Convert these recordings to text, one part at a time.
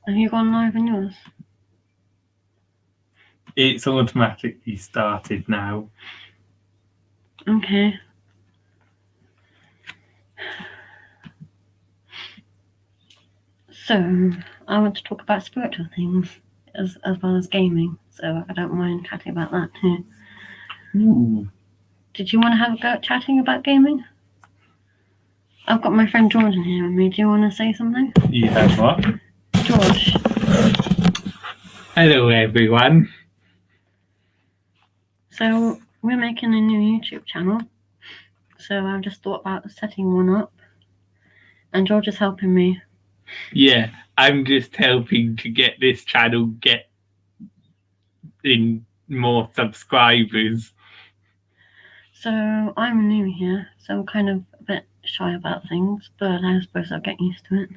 Have you gone live on yours? It's automatically started now. Okay. So, I want to talk about spiritual things as well as gaming, so I don't mind chatting about that too. Ooh. Did you want to have a go at chatting about gaming? I've got my friend George in here with me. Do you want to say something? You have what? George. Hello, everyone. So, we're making a new YouTube channel. So, I just thought about setting one up. And George is helping me. Yeah, I'm just helping to get this channel get in more subscribers. So, I'm new here, so I'm kind of a bit shy about things, but I suppose I'll get used to it.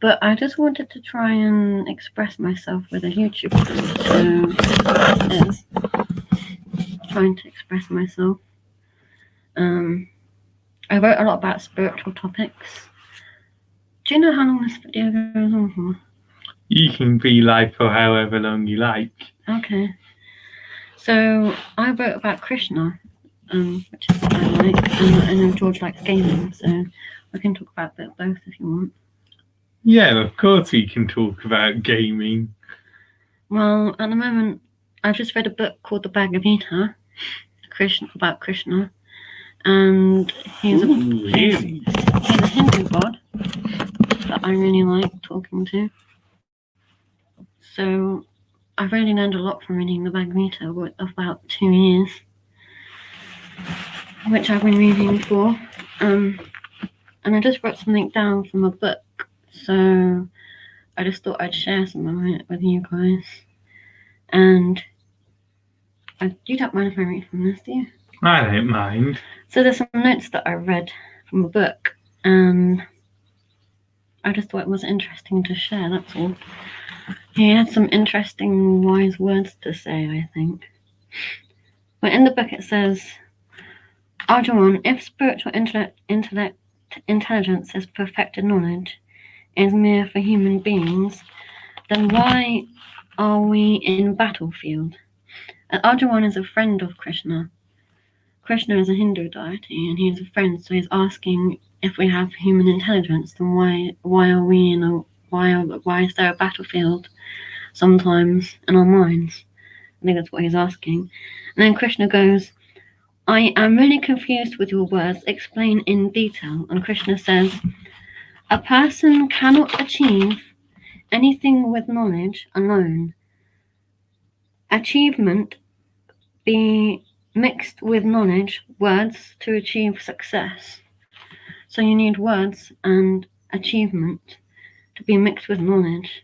But I just wanted to try and express myself with a YouTube channel. So this is trying to express myself. I wrote a lot about spiritual topics. Do you know how long this video goes on for? You can be live for however long you like. Okay. So I wrote about Krishna, which is what I like, and I know George likes gaming, so we can talk about both if you want. Yeah, of course we can talk about gaming. Well, at the moment, I've just read a book called The Bhagavad Gita, about Krishna, and he's a Hindu god that I really like talking to. So I've really learned a lot from reading the Bhagavad Gita of about 2 years, which I've been reading for. And I just wrote something down from a book, so I just thought I'd share some of it with you guys. And you don't mind if I read from this, do you? I don't mind. So there's some notes that I read from a book, and I just thought it was interesting to share, that's all. He had some interesting, wise words to say, I think. But in the book it says, Arjun, if spiritual intelligence is perfected knowledge, is mere for human beings, then why are we in battlefield? And Arjun is a friend of Krishna. Krishna is a Hindu deity, and he is a friend, so he's asking if we have human intelligence, then why are we in a why is there a battlefield sometimes in our minds? I think that's what he's asking. And then Krishna goes, I am really confused with your words. Explain in detail. And Krishna says, a person cannot achieve anything with knowledge alone. Achievement be mixed with knowledge, words to achieve success. So you need words and achievement to be mixed with knowledge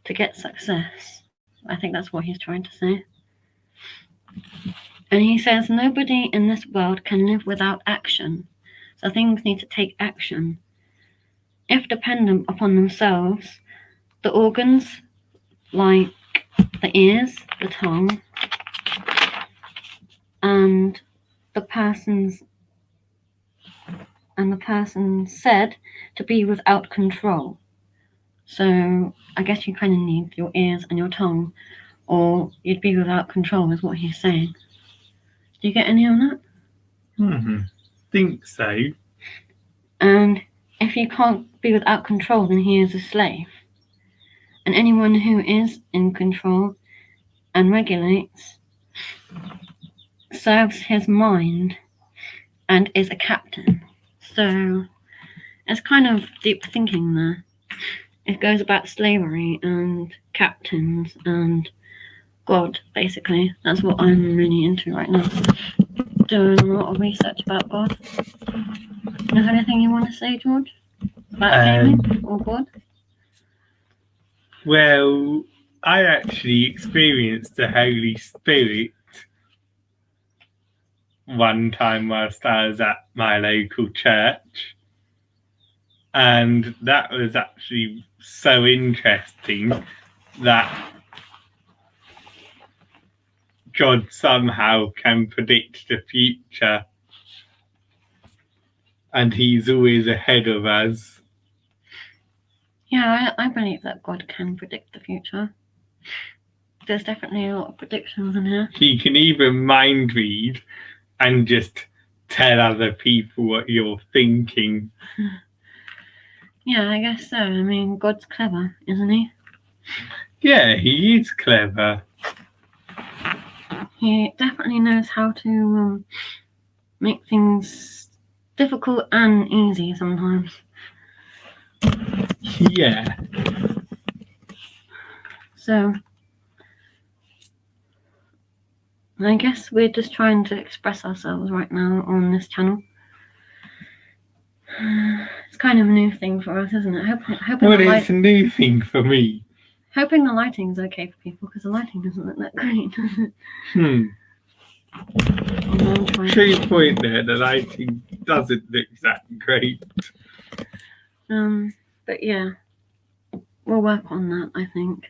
to get success. I think that's what he's trying to say. And he says nobody in this world can live without action. So things need to take action. If dependent upon themselves, the organs like the ears, the tongue, and the person said to be without control. So I guess you kind of need your ears and your tongue, or you'd be without control, is what he's saying. Do you get any of that? Think so. And if you can't be without control, then he is a slave. And anyone who is in control and regulates serves his mind and is a captain. So it's kind of deep thinking there. It goes about slavery and captains and God, basically. That's what I'm really into right now. Doing a lot of research about God. You have anything you want to say, George? About gaming or God? Well, I actually experienced the Holy Spirit one time whilst I was at my local church. And that was actually so interesting that God somehow can predict the future. and he's always ahead of us. Yeah, I believe that God can predict the future. There's definitely a lot of predictions in here. He can even mind read and just tell other people what you're thinking. Yeah, I guess so. I mean, God's clever, isn't he? Yeah, he is clever. He definitely knows how to make things difficult and easy sometimes. Yeah. So, I guess we're just trying to express ourselves right now on this channel. It's kind of a new thing for us, isn't it? Well, it's a new thing for me. Hoping the lighting's okay for people, because the lighting doesn't look that great, does it? True point there, the lighting doesn't look that great. But yeah, we'll work on that, I think.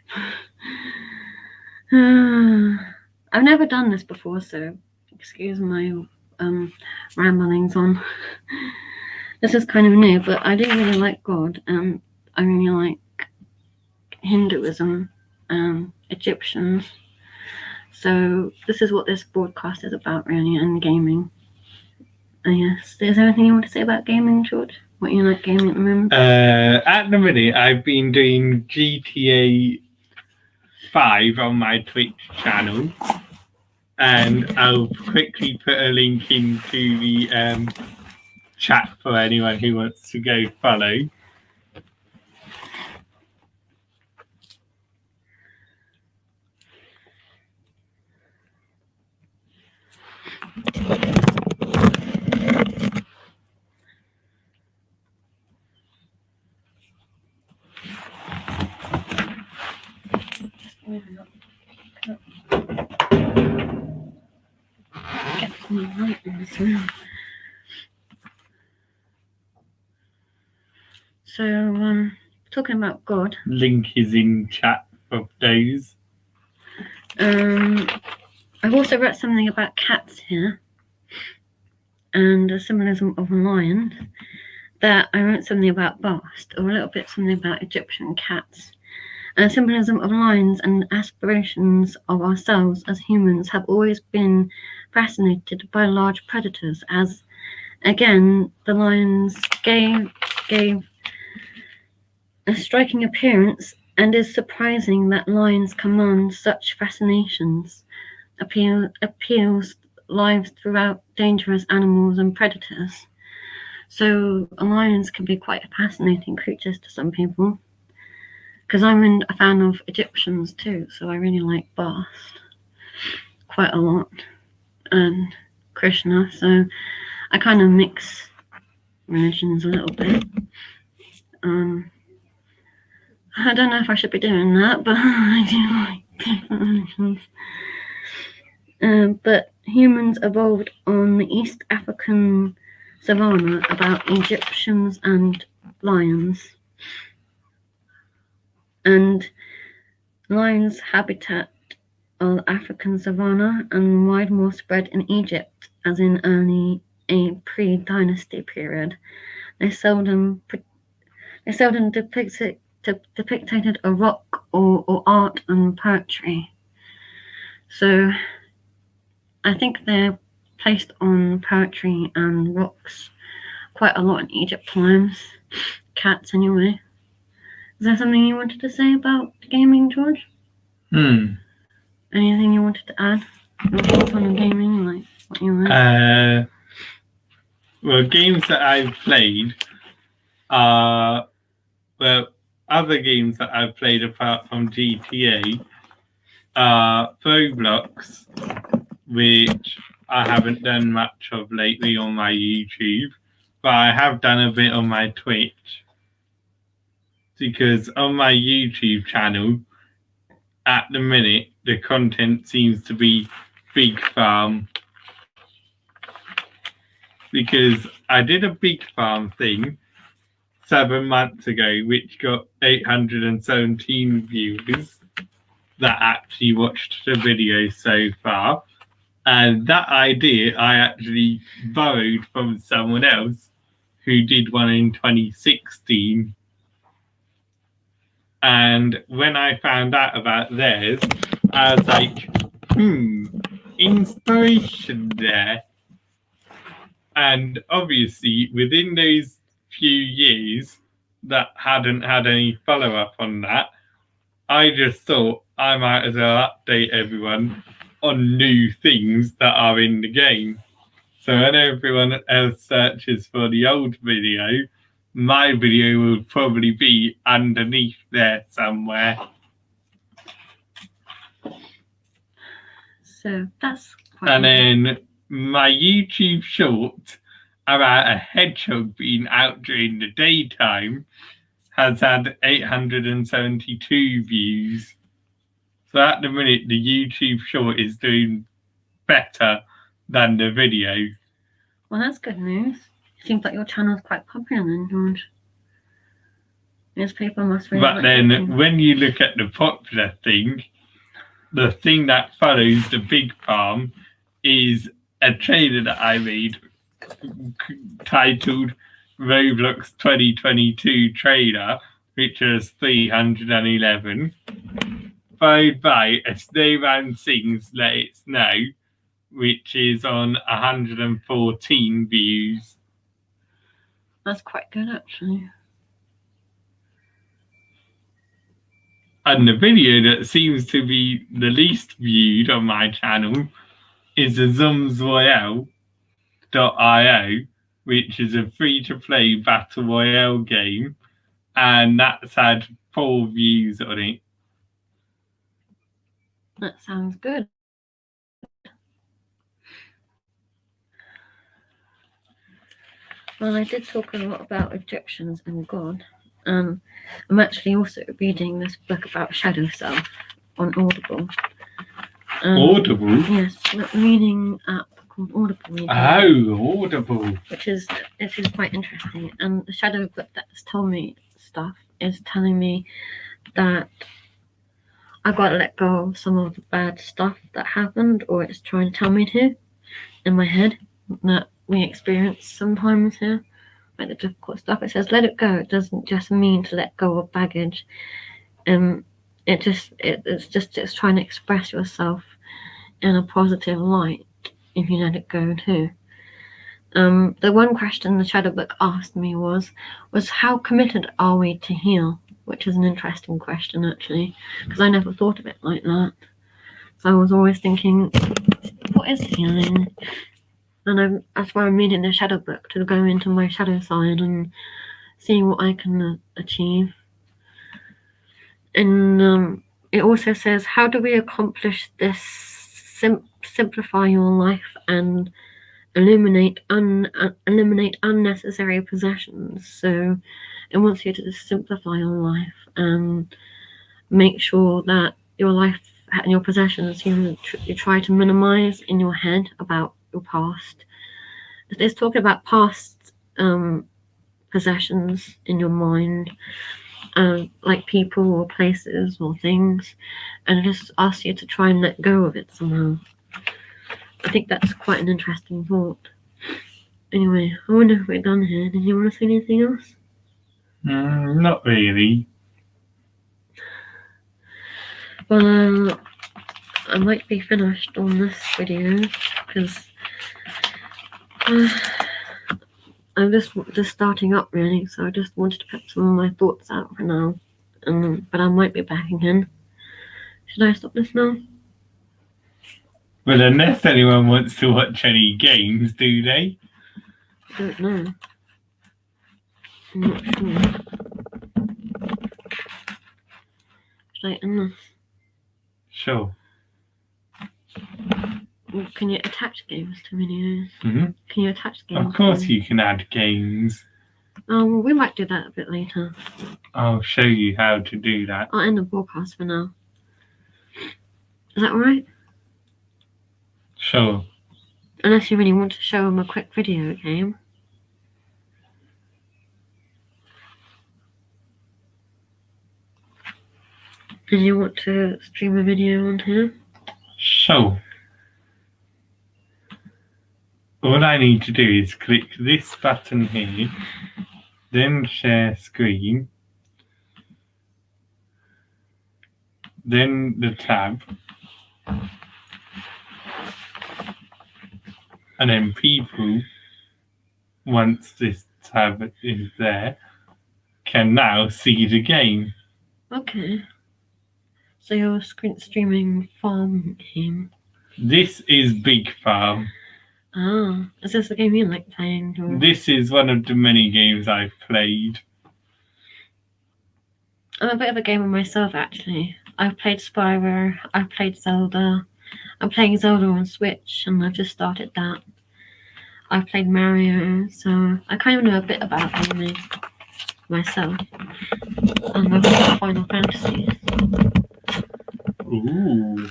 I've never done this before, so excuse my ramblings on. This is kind of new, but I do really like God, and I really like Hinduism, Egyptians. So this is what this broadcast is about, really, and gaming. Yes. Is there anything you want to say about gaming, George? What you like gaming at the moment? At the minute, I've been doing GTA 5 on my Twitch channel, and I'll quickly put a link into the chat for anyone who wants to go follow. Get some light in this room. So, talking about God. Link is in chat for those. I've also read something about cats here, and a symbolism of lions. That I wrote something about Bast, or a little bit something about Egyptian cats. And a symbolism of lions and aspirations of ourselves as humans have always been fascinated by large predators, as again the lions gave a striking appearance, and is surprising that lions command such fascinations, appeals lives throughout dangerous animals and predators. So lions can be quite fascinating creatures to some people, because I'm a fan of Egyptians too, so I really like Bast quite a lot, and Krishna, so I kind of mix religions a little bit. I don't know if I should be doing that, but I do like different religions. But humans evolved on the East African savanna about Egyptians and lions. And lions' habitat of African savanna and wide more spread in Egypt, as in a pre-dynasty period. They seldom depicted a rock or art and poetry. So I think they're placed on poetry and rocks quite a lot in Egypt times. Cats, anyway. Is there something you wanted to say about gaming, George? Anything you wanted to add? Your thoughts on gaming, like what you like? Well, games that I've played are, well, other games that I've played apart from GTA are Roblox, which I haven't done much of lately on my YouTube, but I have done a bit on my Twitch. Because on my YouTube channel, at the minute, the content seems to be Big Farm. Because I did a Big Farm thing 7 months ago, which got 817 viewers that actually watched the video so far. And that idea I actually borrowed from someone else who did one in 2016. And when I found out about theirs, I was like, inspiration there. And obviously, within those few years that hadn't had any follow-up on that, I just thought I might as well update everyone on new things that are in the game. So when everyone else searches for the old video, my video will probably be underneath there somewhere. So that's quite And then my YouTube short about a hedgehog being out during the daytime has had 872 views. So at the minute, the YouTube short is doing better than the video. Well, that's good news. Seems like your channel's quite popular then, George. Yes, people must really But like then cooking. when you look at the popular thing, the thing that follows the big farm is a trailer that I made titled Roblox 2022 trailer, which was 311, followed by A Snowman Sings Let It Snow, which is on 114 views. That's quite good, actually. And the video that seems to be the least viewed on my channel is the ZumsRoyale.io, which is a free-to-play battle royale game, and that's had 4 views on it. That sounds good. Well, I did talk a lot about Egyptians and God. I'm actually also reading this book about Shadow Self on Audible. Audible? Yes, a reading app called Audible. Oh, Audible. Which is quite interesting. And the shadow book that's told me stuff is telling me that I've got to let go of some of the bad stuff that happened, or it's trying to tell me to, in my head, that we experience sometimes here, like the difficult stuff. It says let it go. It doesn't just mean to let go of baggage. It's trying to express yourself in a positive light if you let it go too. The one question the shadow book asked me was how committed are we to heal? Which is an interesting question, actually, because I never thought of it like that. So I was always thinking, what is healing? And that's why I'm reading the shadow book, to go into my shadow side and see what I can achieve. And it also says, how do we accomplish this? Simplify your life and eliminate unnecessary possessions. So it wants you to just simplify your life and make sure that your life and your possessions you try to minimize in your head about your past. It's talking about past possessions in your mind, like people or places or things, and it just asks you to try and let go of it somehow. I think that's quite an interesting thought. Anyway, I wonder if we're done here. Did you want to say anything else? Not really. Well, I might be finished on this video because I'm just starting up really, so I just wanted to put some of my thoughts out for now. But I might be back again. Should I stop this now? Well, unless anyone wants to watch any games, do they? I don't know. I'm not sure. Should I end this? Sure. Can you attach games to videos? Mm-hmm. Can you attach games? Of course you can add games. We might do that a bit later. I'll show you how to do that. I'll end the broadcast for now. Is that alright? Sure. Unless you really want to show them a quick video game. And you want to stream a video on here? Sure. all I need to do is click this button here, then share screen, then the tab, and then people, once this tab is there, can now see the game. Okay. So you're streaming farm game. This is Big Farm. Ah, is this a game you like playing? Or... This is one of the many games I've played. I'm a bit of a gamer myself, actually. I've played Spyro, I've played Zelda. I'm playing Zelda on Switch, and I've just started that. I've played Mario, so I kind of know a bit about gaming myself. And I've played Final Fantasy. Ooh.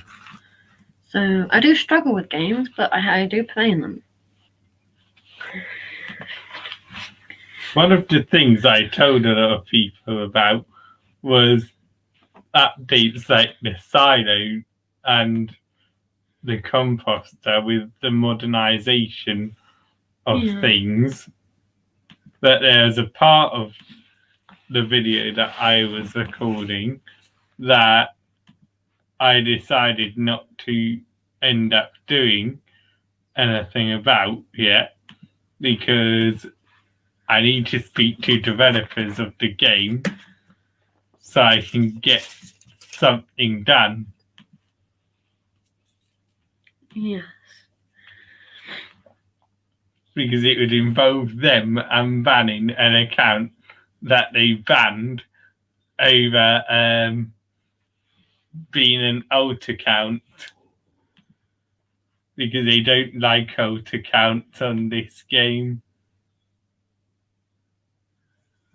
So I do struggle with games, but I do play them. One of the things I told a lot of people about was updates like the silo and the composter with the modernization of things. That there's a part of the video that I was recording that I decided not to end up doing anything about yet, because I need to speak to developers of the game so I can get something done. Yes. Because it would involve them unbanning an account that they banned over being an alt account, because they don't like alt accounts on this game.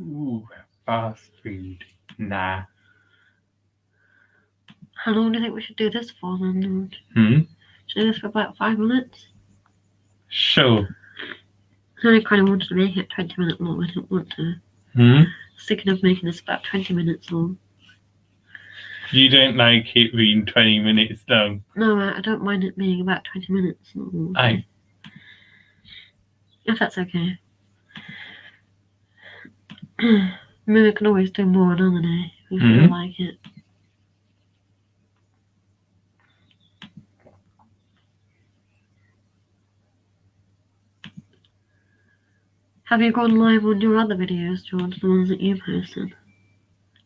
Ooh, fast food. Nah. How long do you think we should do this for then? Should we do this for about 5 minutes? Sure. I only kind of wanted to make it 20 minutes long. I didn't want to. Thinking of making this about 20 minutes long. You don't like it being 20 minutes long? No, I don't mind it being about 20 minutes long. Oh. If that's okay. Maybe we can always do more another day if you like it. Have you gone live on your other videos, George, the ones that you posted?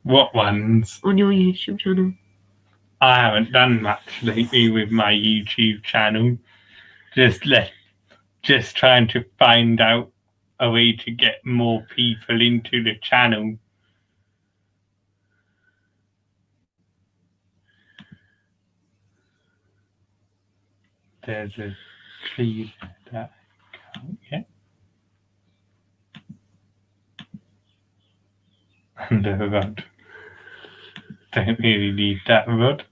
What ones? On your YouTube channel. I haven't done much lately with my YouTube channel. Just trying to find out a way to get more people into the channel. There's a tree that I can't get. And a rod. Don't really need that rod.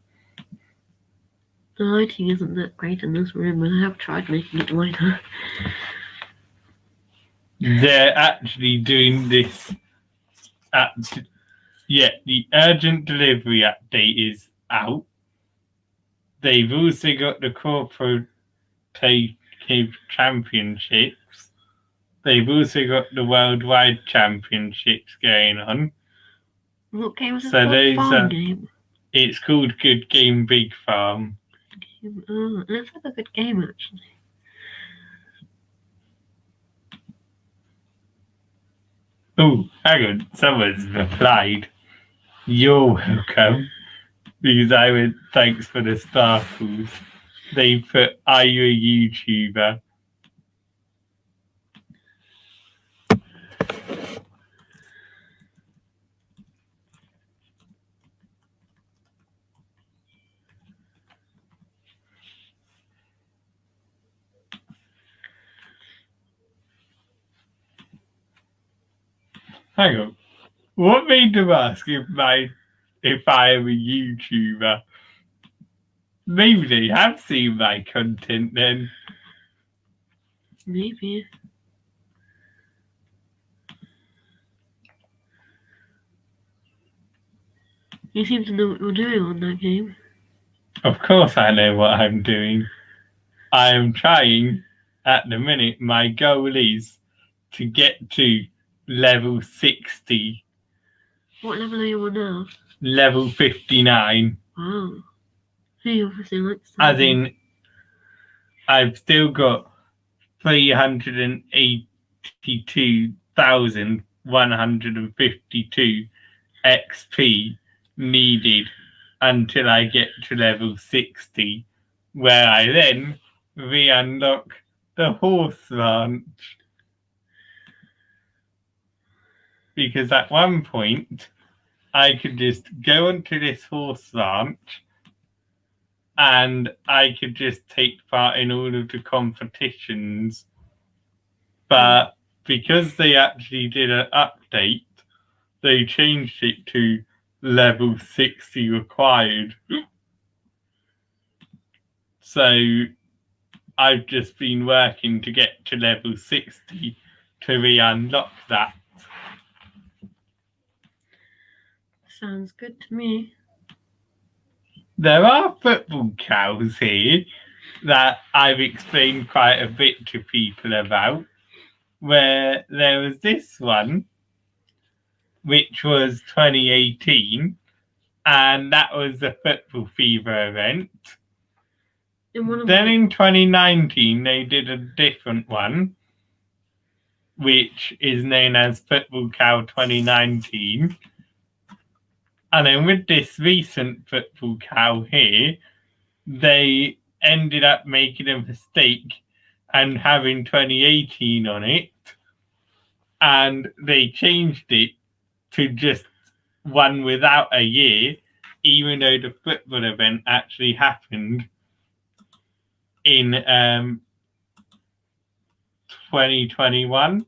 The lighting isn't that great in this room, but I have tried making it lighter. They're actually doing this the urgent delivery update is out. They've also got the corporate championships. They've also got the worldwide championships going on. What game is it called? Farm game? It's called Good Game Big Farm. Oh, that's like a good game, actually. Oh, hang on. Someone's replied. You're welcome. Because I went, thanks for the sparkles. They put, are you a YouTuber? Hang on. What made them ask if I am a YouTuber? Maybe they have seen my content then. Maybe. You seem to know what you're doing on that game. Of course I know what I'm doing. I am trying at the minute, my goal is to get to level 60, What level are you on now? level 59. Wow. He obviously likes that. As in, I've still got 382,152 XP needed until I get to level 60, where I then re-unlock the horse ranch. Because at one point, I could just go onto this horse ranch and I could just take part in all of the competitions. But because they actually did an update, they changed it to level 60 required. So I've just been working to get to level 60 to re-unlock that. Sounds good to me. There are football cows here that I've explained quite a bit to people about, where there was this one, which was 2018, and that was the Football Fever event. Then in 2019, they did a different one, which is known as Football Cow 2019. And then with this recent Football Cow here, they ended up making a mistake and having 2018 on it. And they changed it to just one without a year, even though the football event actually happened in 2021.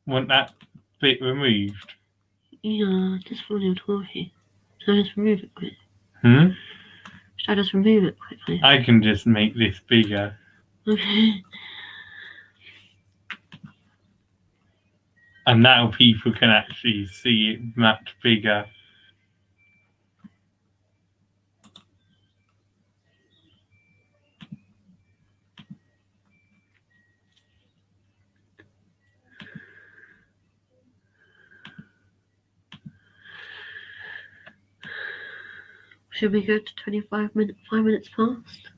Want that bit removed? Yeah, just while you're talking. Should I just remove it quickly? Should I just remove it quickly? I can just make this bigger. Okay. And now people can actually see it much bigger. Should we go to 5 minutes past?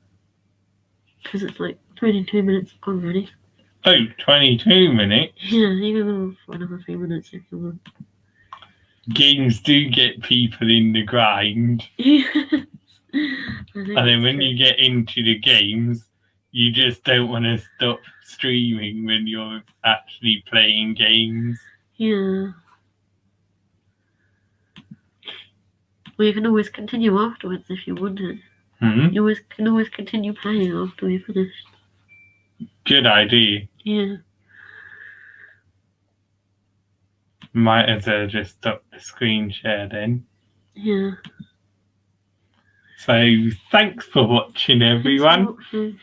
Because it's like 22 minutes already. Oh, 22 minutes? Yeah, you can go for another 3 minutes if you want. Games do get people in the grind. And then when you get into the games, you just don't want to stop streaming when you're actually playing games. Yeah. Well, you can always continue afterwards if you wanted. You can always continue playing after we finished. Good idea. Yeah. Might as well just stop the screen share then. Yeah. So thanks for watching, everyone. Thanks for watching.